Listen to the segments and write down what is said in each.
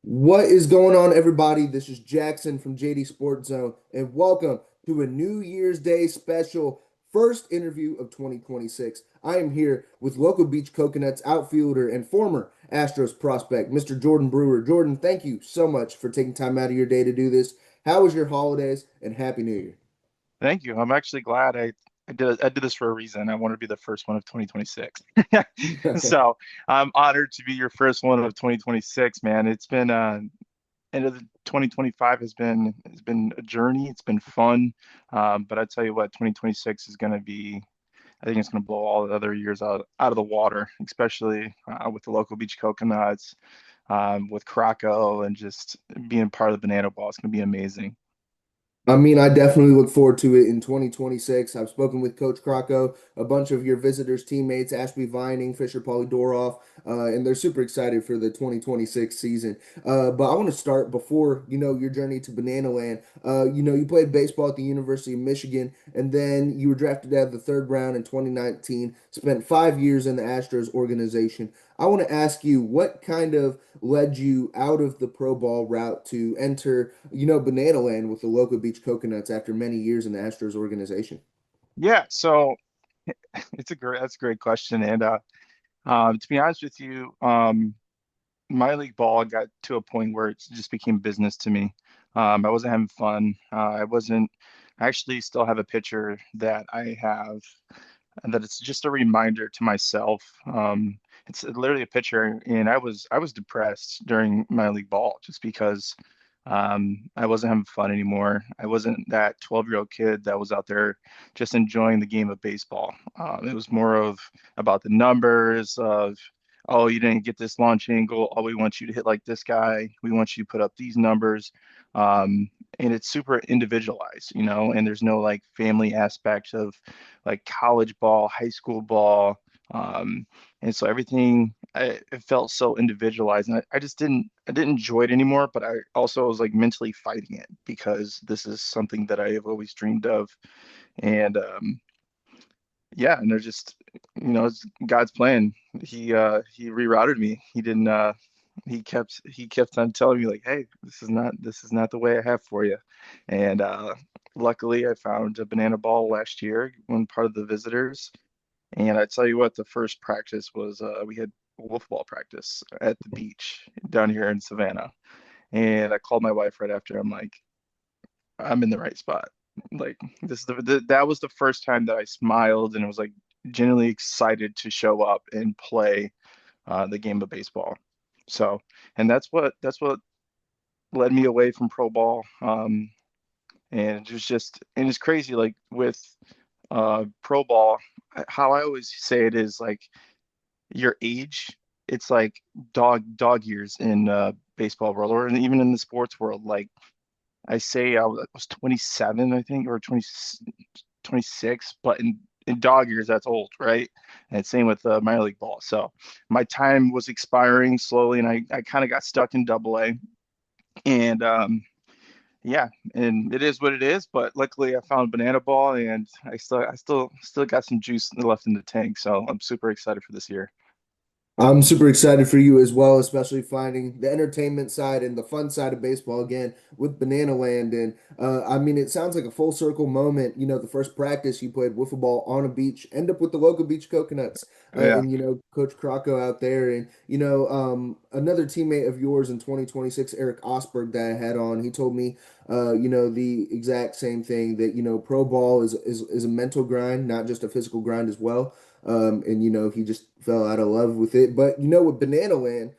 What is going on, everybody? This is Jackson from JD Sports Zone, and welcome to a New Year's Day special first interview of 2026. I am here with Loco Beach Coconuts outfielder and former Astros prospect, Mr. Jordan Brewer. Jordan, thank you so much for taking time out of your day to do this. How was your holidays, and Happy New Year? Thank you. I'm actually glad I did this for a reason. I want to be the first one of 2026. So I'm honored to be your first one of 2026, man. It's been end of the 2025 has been a journey. It's been fun. But I tell you what, 2026 is going to be. I think it's going to blow all the other years out of the water, especially with the local beach coconuts, with Krakow, and just being part of the Banana Ball. It's going to be amazing. I mean, I definitely look forward to it in 2026. I've spoken with Coach Krocko, a bunch of your visitors, teammates, Ashby Vining, Fisher Polydorov, and they're super excited for the 2026 season. But I want to start before, your journey to Banana Land. You played baseball at the University of Michigan, and then you were drafted out of the third round in 2019, spent 5 years in the Astros organization. I want to ask you what kind of led you out of the pro ball route to enter, Banana Land with the Loco Beach Coconuts after many years in the Astros organization? Yeah, so that's a great question. And to be honest with you, minor league ball got to a point where it just became business to me. I wasn't having fun. I wasn't. I actually still have a picture that I have, and that it's just a reminder to myself. It's literally a picture, and I was depressed during minor league ball just because I wasn't having fun anymore. I wasn't that 12-year-old kid that was out there just enjoying the game of baseball. It was more of about the numbers of, oh, you didn't get this launch angle. Oh, we want you to hit like this guy. We want you to put up these numbers. And it's super individualized, and there's no like family aspect of like college ball, high school ball. Um, and so everything it felt so individualized, and I didn't enjoy it anymore. But I also was like mentally fighting it because this is something that I have always dreamed of, and yeah, and they're just it's God's plan. He rerouted me. He didn't. He kept on telling me like, hey, this is not the way I have for you, and luckily I found a banana ball last year when part of the visitors. And I tell you what, the first practice was we had wolf ball practice at the beach down here in Savannah. And I called my wife right after. I'm like, I'm in the right spot. Like that was the first time that I smiled and was like genuinely excited to show up and play the game of baseball. So, and that's what led me away from pro ball. And it was just and it's crazy like with pro ball, how I always say it is like your age, it's like dog years in baseball world or even in the sports world. Like I say I was 27, I think, or 20 26, but in dog years, that's old, right? And same with minor league ball. So my time was expiring slowly, and I kind of got stuck in double A. And yeah, and it is what it is. But luckily, I found banana ball, and I still got some juice left in the tank. So I'm super excited for this year. I'm super excited for you as well, especially finding the entertainment side and the fun side of baseball again with Banana Land. And I mean, it sounds like a full circle moment. The first practice you played wiffle ball on a beach, end up with the local beach coconuts, Yeah. and Coach Crocco out there, and another teammate of yours in 2026, Eric Osberg, that I had on. He told me, the exact same thing that pro ball is a mental grind, not just a physical grind as well. And he just fell out of love with it. But with Banana Land,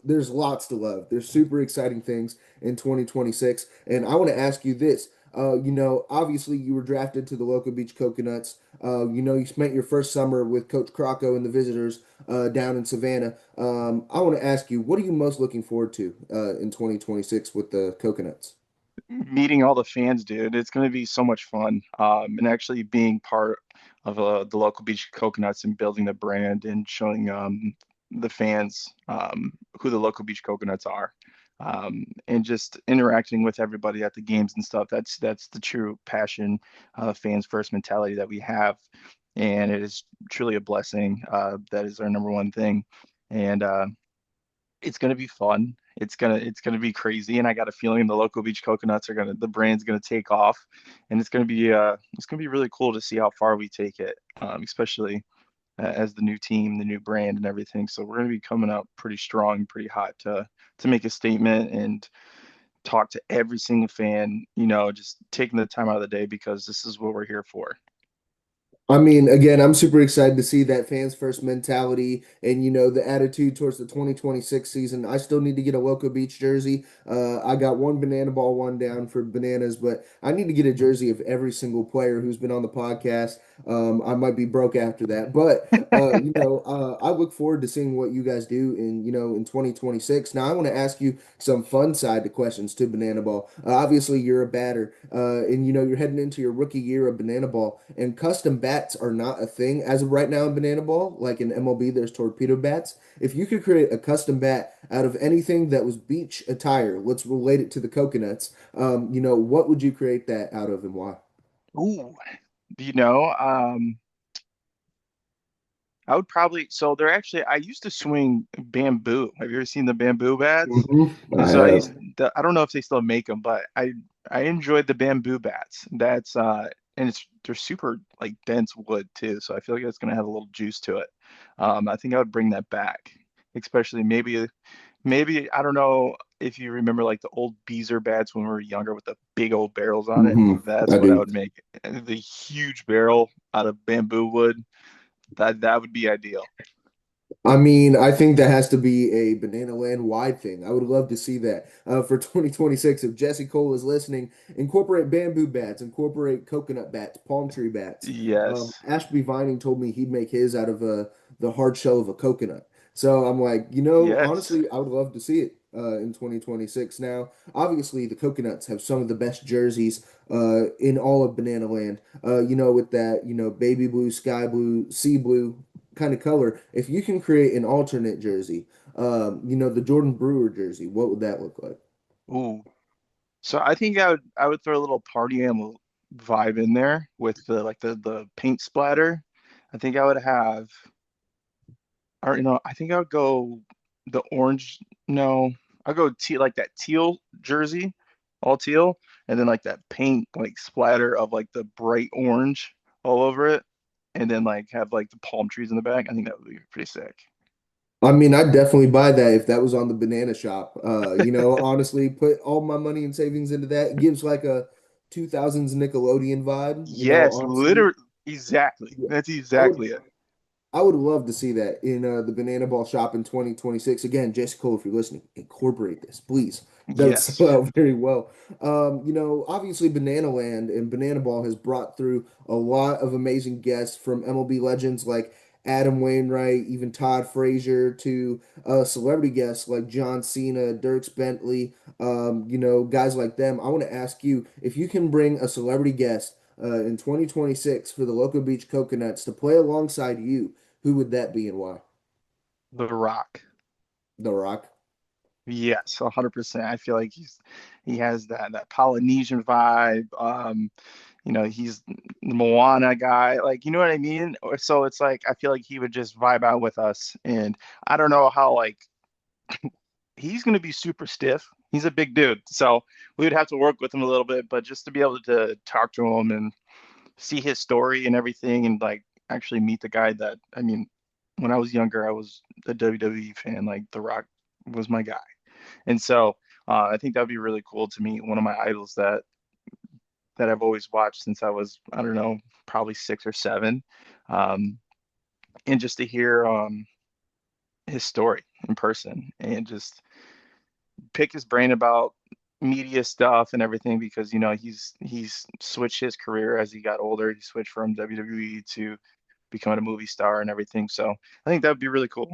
there's lots to love. There's super exciting things in 2026. And I want to ask you this. Obviously you were drafted to the Loco Beach Coconuts. You spent your first summer with Coach Crocco and the visitors down in Savannah. I want to ask you, what are you most looking forward to in 2026 with the Coconuts? Meeting all the fans, dude. It's going to be so much fun. And actually being part of the local beach coconuts and building the brand and showing the fans who the local beach coconuts are. And just interacting with everybody at the games and stuff. That's the true passion, fans first mentality that we have. And it is truly a blessing. That is our number one thing. And it's going to be fun. it's gonna be crazy, and I got a feeling the Local Beach Coconuts are gonna the brand's gonna take off, and it's gonna be really cool to see how far we take it, especially as the new team, the new brand, and everything. So we're gonna be coming out pretty strong, pretty hot to make a statement and talk to every single fan. Just taking the time out of the day because this is what we're here for. I mean, again, I'm super excited to see that fans first mentality and the attitude towards the 2026 season. I still need to get a Loco Beach jersey. I got one banana ball one down for bananas, but I need to get a jersey of every single player who's been on the podcast. I might be broke after that, but I look forward to seeing what you guys do in 2026. Now, I want to ask you some fun side to questions to banana ball. Obviously, you're a batter, and you're heading into your rookie year of banana ball, and custom bats are not a thing as of right now in banana ball. Like in MLB, there's torpedo bats. If you could create a custom bat out of anything that was beach attire, let's relate it to the coconuts. What would you create that out of and why? Ooh, you know, um, I would probably, so they're actually, I used to swing bamboo. Have you ever seen the bamboo bats? And I so have. I don't know if they still make them, but I enjoyed the bamboo bats. And they're super like dense wood too. So I feel like it's going to have a little juice to it. I think I would bring that back, especially maybe, I don't know if you remember like the old Beezer bats when we were younger with the big old barrels on it. I That's what I do. would make. And the huge barrel out of bamboo wood. That would be ideal. I mean, I think that has to be a Banana Land wide thing. I would love to see that for 2026. If Jesse Cole is listening, incorporate bamboo bats, incorporate coconut bats, palm tree bats. Yes. Ashby Vining told me he'd make his out of the hard shell of a coconut. So I'm like, Yes. honestly, I would love to see it in 2026. Now, obviously, the coconuts have some of the best jerseys in all of Banana Land. With that, baby blue, sky blue, sea blue kind of color. If you can create an alternate jersey, the Jordan Brewer jersey, what would that look like? Ooh. So I think I would throw a little party animal vibe in there with the paint splatter. I think I would have or I think I would go the orange no, I'll go like that teal jersey, all teal, and then like that paint like splatter of like the bright orange all over it, and then like have like the palm trees in the back. I think that would be pretty sick. I mean, I'd definitely buy that if that was on the banana shop. Honestly, put all my money and savings into that. It gives like a 2000s Nickelodeon vibe, Yes, honestly. literally, exactly. Yeah. That's I would exactly it. I would love to see that in the Banana Ball shop in 2026. Again, Jessica Cole, if you're listening, incorporate this, please. That would Yes. sell out very well. Obviously, Banana Land and Banana Ball has brought through a lot of amazing guests from MLB legends like Adam Wainwright, even Todd Frazier, to celebrity guests like John Cena, Dirks Bentley, guys like them. I want to ask you if you can bring a celebrity guest in 2026 for the Loco Beach Coconuts to play alongside you, who would that be and why? The Rock. The Rock. Yes, 100%. I feel like he has that Polynesian vibe. He's the Moana guy. Like, you know what I mean? So it's like I feel like he would just vibe out with us. And I don't know how like he's gonna be super stiff. He's a big dude. So we would have to work with him a little bit, but just to be able to talk to him and see his story and everything and like actually meet the guy that I mean, when I was younger, I was a WWE fan. Like The Rock was my guy. And so I think that would be really cool to meet one of my idols that I've always watched since I was, I don't know, probably 6 or 7. Um, and just to hear his story in person and just pick his brain about media stuff and everything because he's switched his career as he got older. He switched from WWE to becoming a movie star and everything. So I think that would be really cool.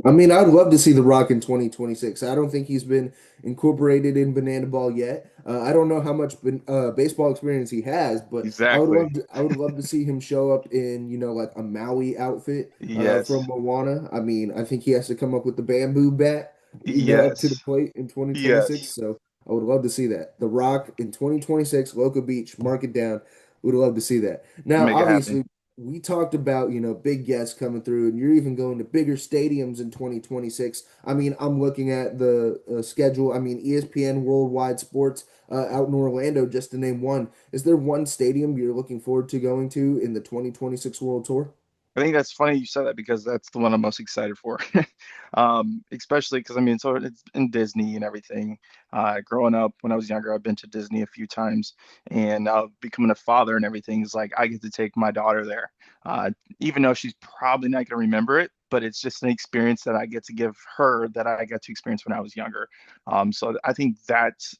I mean, I'd love to see The Rock in 2026. I don't think he's been incorporated in Banana Ball yet. I don't know how much baseball experience he has, but Exactly. I would love to see him show up in, like a Maui outfit from Yes. Moana. I mean, I think he has to come up with the bamboo bat, up to the Yes. plate in 2026. Yes. So I would love to see that. The Rock in 2026, Loco Beach, mark it down. Would love to see that. Now, Make it obviously, happen. we talked about, big guests coming through, and you're even going to bigger stadiums in 2026. I mean, I'm looking at the schedule. I mean, ESPN Worldwide Sports out in Orlando, just to name one. Is there one stadium you're looking forward to going to in the 2026 World Tour? I think that's funny you said that because that's the one I'm most excited for. Especially because I mean, so it's in Disney and everything. Growing up when I was younger, I've been to Disney a few times, and becoming a father and everything is like I get to take my daughter there. Even though she's probably not going to remember it, but it's just an experience that I get to give her that I got to experience when I was younger. So I think that's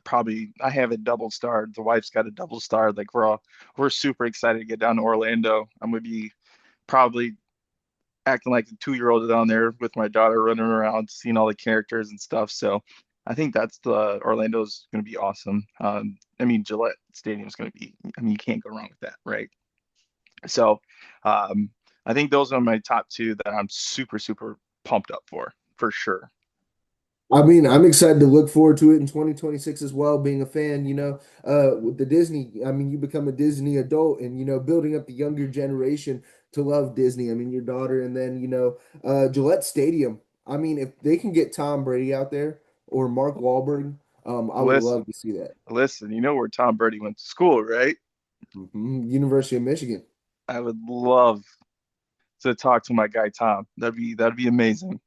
probably I have it double starred. The wife's got a double star. Like we're super excited to get down to Orlando. I'm gonna be probably acting like a 2-year-old down there with my daughter running around, seeing all the characters and stuff. So I think that's the Orlando's going to be awesome. I mean, Gillette Stadium is going to be, I mean, you can't go wrong with that, right? So um, I think those are my top two that I'm super, super pumped up for sure. I mean, I'm excited to look forward to it in 2026 as well, being a fan, with the Disney. I mean, you become a Disney adult and, building up the younger generation to love Disney. I mean, your daughter, and then, Gillette Stadium. I mean, if they can get Tom Brady out there or Mark Wahlberg, I would Listen, love to see that. listen, you know where Tom Brady went to school, right? University of Michigan. I would love to talk to my guy Tom. That'd be amazing.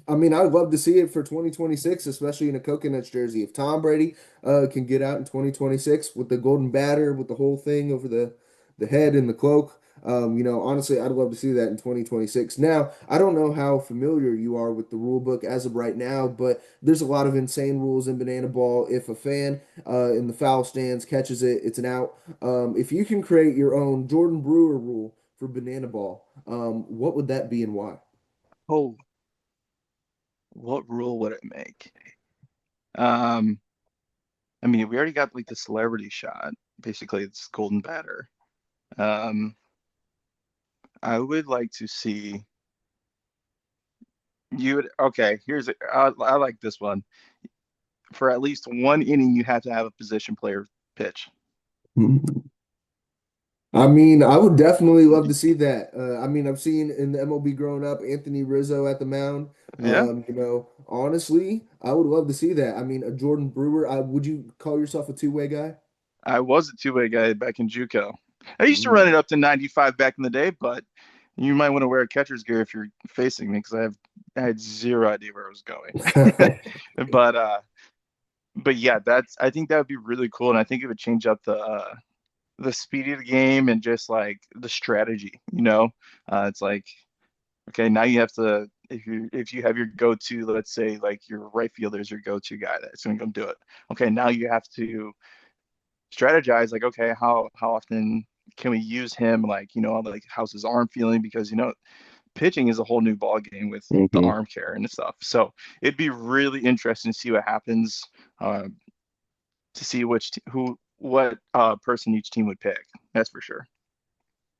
I mean, I'd love to see it for 2026, especially in a Coconuts jersey. If Tom Brady can get out in 2026 with the golden batter, with the whole thing over the head and the cloak, honestly, I'd love to see that in 2026. Now, I don't know how familiar you are with the rule book as of right now, but there's a lot of insane rules in banana ball. If a fan in the foul stands catches it, it's an out. If you can create your own Jordan Brewer rule for banana ball, what would that be and why? Oh, what rule would it make? Um, I mean, we already got like the celebrity shot. Basically, it's golden batter. Um, I would like to see you would, okay, I like this one. For at least one inning, you have to have a position player pitch. I mean, I would definitely love to see that. I mean, I've seen in the MLB growing up Anthony Rizzo at the mound. Yeah, Honestly, I would love to see that. I mean, a Jordan Brewer, would you call yourself a two-way guy? I was a two-way guy back in JUCO. I used to run Mm. it up to 95 back in the day, but you might want to wear a catcher's gear if you're facing me because I had zero idea where I was going. But but yeah, that's I think that would be really cool, and I think it would change up the speed of the game and just like the strategy, you know? It's like, okay, now you have to if you have your go-to, let's say like your right fielder is your go-to guy that's gonna come do it. Okay, now you have to strategize like, okay, how often can we use him? Like, like how's his arm feeling? Because pitching is a whole new ball game with the Mhm. arm care and stuff. So it'd be really interesting to see what happens, uh, to see what person each team would pick. That's for sure.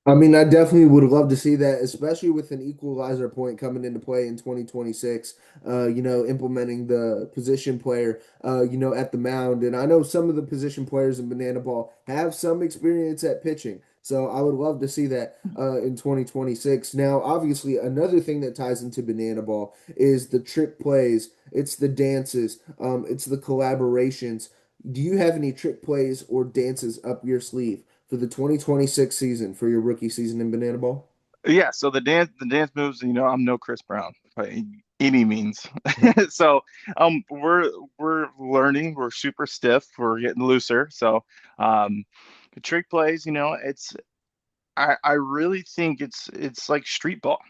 I mean, I definitely would love to see that, especially with an equalizer point coming into play in 2026, implementing the position player, at the mound. And I know some of the position players in Banana Ball have some experience at pitching. So I would love to see that in 2026. Now, obviously, another thing that ties into Banana Ball is the trick plays, it's the dances, it's the collaborations. Do you have any trick plays or dances up your sleeve for the 2026 season for your rookie season in Banana Ball? Yeah, so the dance moves, I'm no Chris Brown by any means. So we're learning, we're super stiff, we're getting looser. So the trick plays, I really think it's like street ball,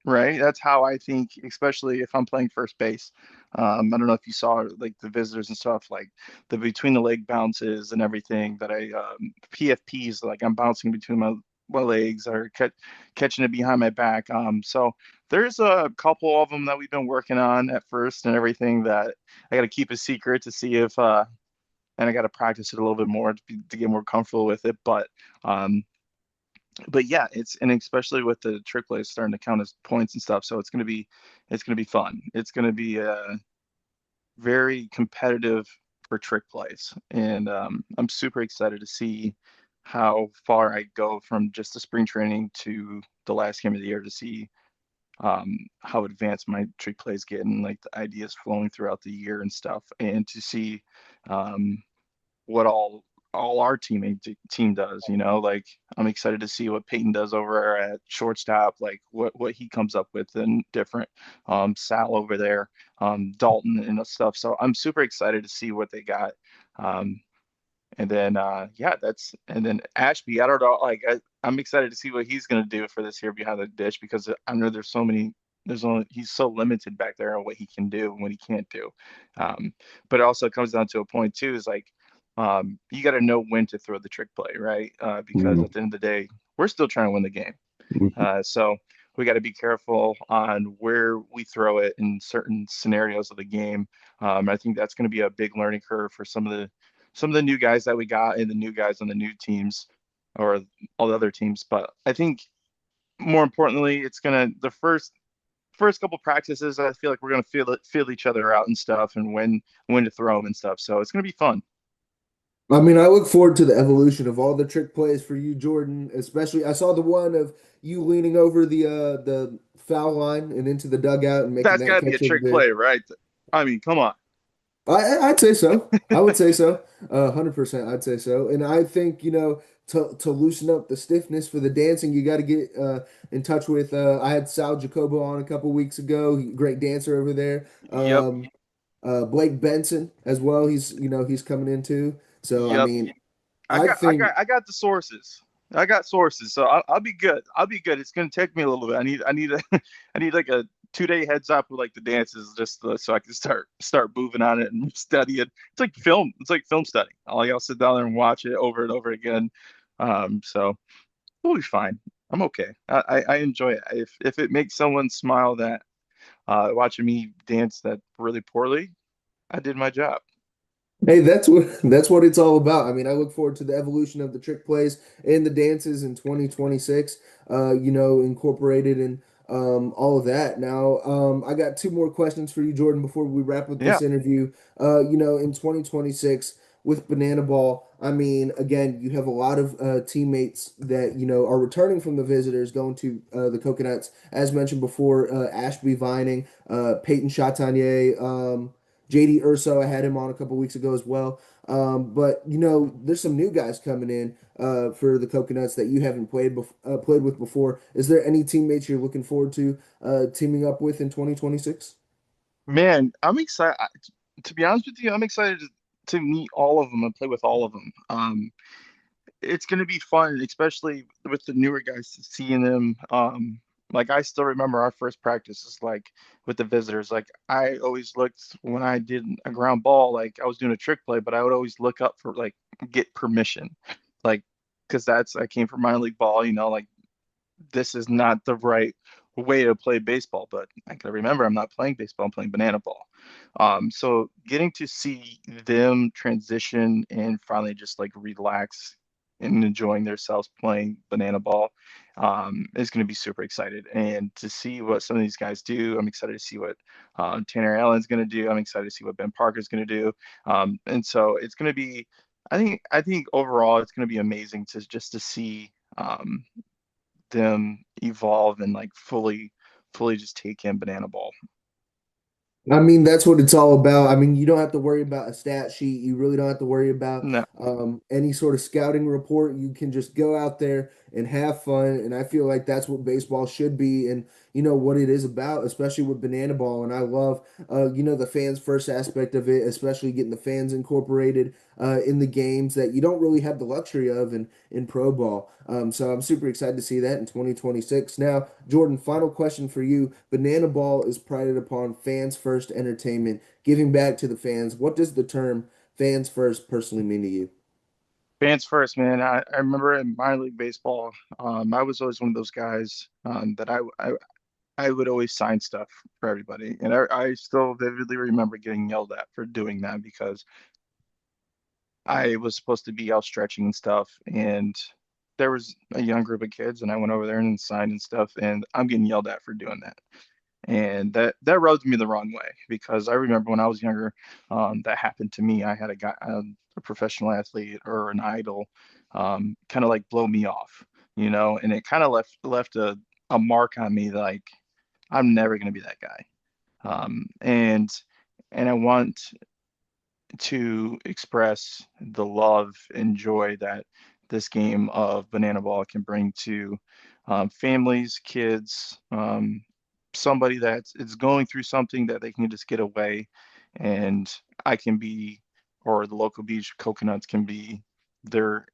right? That's how I think, especially if I'm playing first base. I don't know if you saw like the visitors and stuff, like the between the leg bounces and everything that PFPs, like I'm bouncing between my legs or catching it behind my back. So there's a couple of them that we've been working on at first and everything that I got to keep a secret to see if and I got to practice it a little bit more to get more comfortable with it. Um, but yeah, and especially with the trick plays starting to count as points and stuff, so it's gonna be fun. It's gonna be very competitive for trick plays, and I'm super excited to see. how far I go from just the spring training to the last game of the year to see how advanced my trick plays get and like the ideas flowing throughout the year and stuff, and to see um, what all our team does. Like I'm excited to see what Peyton does over at shortstop, like what he comes up with and different. Sal over there, Dalton and stuff. So I'm super excited to see what they got. Um, and then yeah, and then Ashby, I don't know, like I'm excited to see what he's gonna do for this year behind the dish because I know there's only he's so limited back there on what he can do and what he can't do. But it also comes down to a point too, is like you gotta know when to throw the trick play, right? Because Mhm. at the end of the day, we're still trying to win the game. So we got to be careful on where we throw it in certain scenarios of the game. I think that's going to be a big learning curve for some of the new guys that we got and the new guys on the new teams or all the other teams. But I think more importantly, it's gonna the first couple practices. I feel like we're gonna feel each other out and stuff, and when to throw them and stuff. So it's gonna be fun. I mean, I look forward to the evolution of all the trick plays for you, Jordan. Especially, I saw the one of you leaning over the foul line and into the dugout and making That's that got to be a catch over trick there. play, right? I mean, come on. I'd say so. I would say so. 100%. I'd say so. And I think, to loosen up the stiffness for the dancing, you got to get in touch with. I had Sal Jacobo on a couple weeks ago. Great dancer over there. Yep. Blake Benson as well. He's coming in too. So I Yep. mean, I I got I think got I got the sources. I got sources, so I'll be good. I'll be good. It's gonna take me a little bit. I need I need like a 2 day heads up with like the dances just so I can start moving on it and study it. It's like film. It's like film study. I'll sit down there and watch it over and over again. So we'll be fine. I'm okay. I enjoy it. If it makes someone smile that watching me dance that really poorly, I did my job. hey, that's what it's all about. I mean, I look forward to the evolution of the trick plays and the dances in 2026. Incorporated in all of that. Now, I got two more questions for you, Jordan, before we wrap up Yeah. this interview. In 2026 with Banana Ball, I mean, again, you have a lot of teammates that are returning from the visitors, going to the Coconuts, as mentioned before. Ashby Vining, Peyton Chatanier. JD Urso, I had him on a couple weeks ago as well. But there's some new guys coming in for the Coconuts that you haven't played with before. Is there any teammates you're looking forward to teaming up with in 2026? Man, I'm excited. To be honest with you, I'm excited to meet all of them and play with all of them. It's going to be fun, especially with the newer guys, seeing them. Like I still remember our first practices, like with the visitors. Like I always looked when I did a ground ball, like I was doing a trick play, but I would always look up for like get permission, like because I came from minor league ball, like this is not the right way to play baseball. But I can remember I'm not playing baseball, I'm playing banana ball. So getting to see them transition and finally just like relax and enjoying themselves playing banana ball is going to be super excited. And to see what some of these guys do, I'm excited to see what Tanner Allen's going to do. I'm excited to see what Ben Parker's going to do. And so it's going to be, I think overall it's going to be amazing to see them evolve and like fully just take in banana ball. I mean, that's what it's all about. I mean, you don't have to worry about a stat sheet. You really don't have to worry about No, any sort of scouting report. You can just go out there and have fun. And I feel like that's what baseball should be and, what it is about, especially with Banana Ball. And I love, the fans first aspect of it, especially getting the fans incorporated in the games that you don't really have the luxury of in pro ball. So I'm super excited to see that in 2026. Now, Jordan, final question for you. Banana Ball is prided upon fans first entertainment, giving back to the fans. What does the term fans first personally mean to you? fans first, man. I remember in minor league baseball, I was always one of those guys that I would always sign stuff for everybody, and I still vividly remember getting yelled at for doing that because I was supposed to be out stretching and stuff, and there was a young group of kids, and I went over there and signed and stuff, and I'm getting yelled at for doing that. And that rubbed me the wrong way because I remember when I was younger, that happened to me. I had a guy, a professional athlete or an idol, kind of like blow me off, and it kind of left a mark on me like I'm never going to be that guy. And I want to express the love and joy that this game of banana ball can bring to families, kids, somebody that is going through something that they can just get away, and I can be, or the local beach coconuts can be their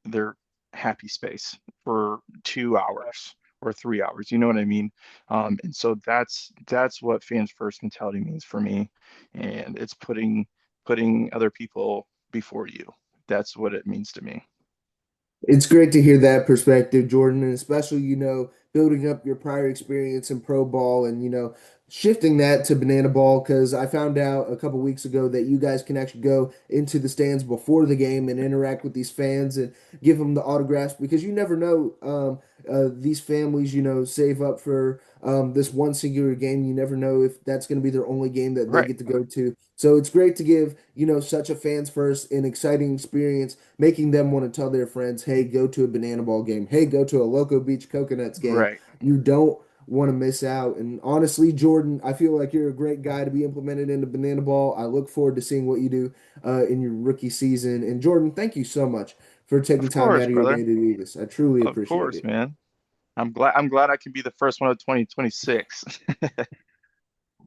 happy space for 2 hours or 3 hours. You know what I mean? And so that's what fans first mentality means for me, and it's putting other people before you. That's what it means to me. It's great to hear that perspective, Jordan, and especially, building up your prior experience in pro ball and, shifting that to banana ball because I found out a couple weeks ago that you guys can actually go into the stands before the game and interact with these fans and give them the autographs because you never know these families, save up for this one singular game. You never know if that's going to be their only game that they Right, get to go to. So it's great to give, such a fans first and exciting experience making them want to tell their friends, hey, go to a banana ball game. Hey, go to a Loco Beach Coconuts game. right. You don't want to miss out. And honestly, Jordan, I feel like you're a great guy to be implemented into banana ball. I look forward to seeing what you do in your rookie season. And Jordan, thank you so much for taking Of time course, out of your day brother. to do this. I truly Of appreciate course, it. man. I'm glad I can be the first one of 2026.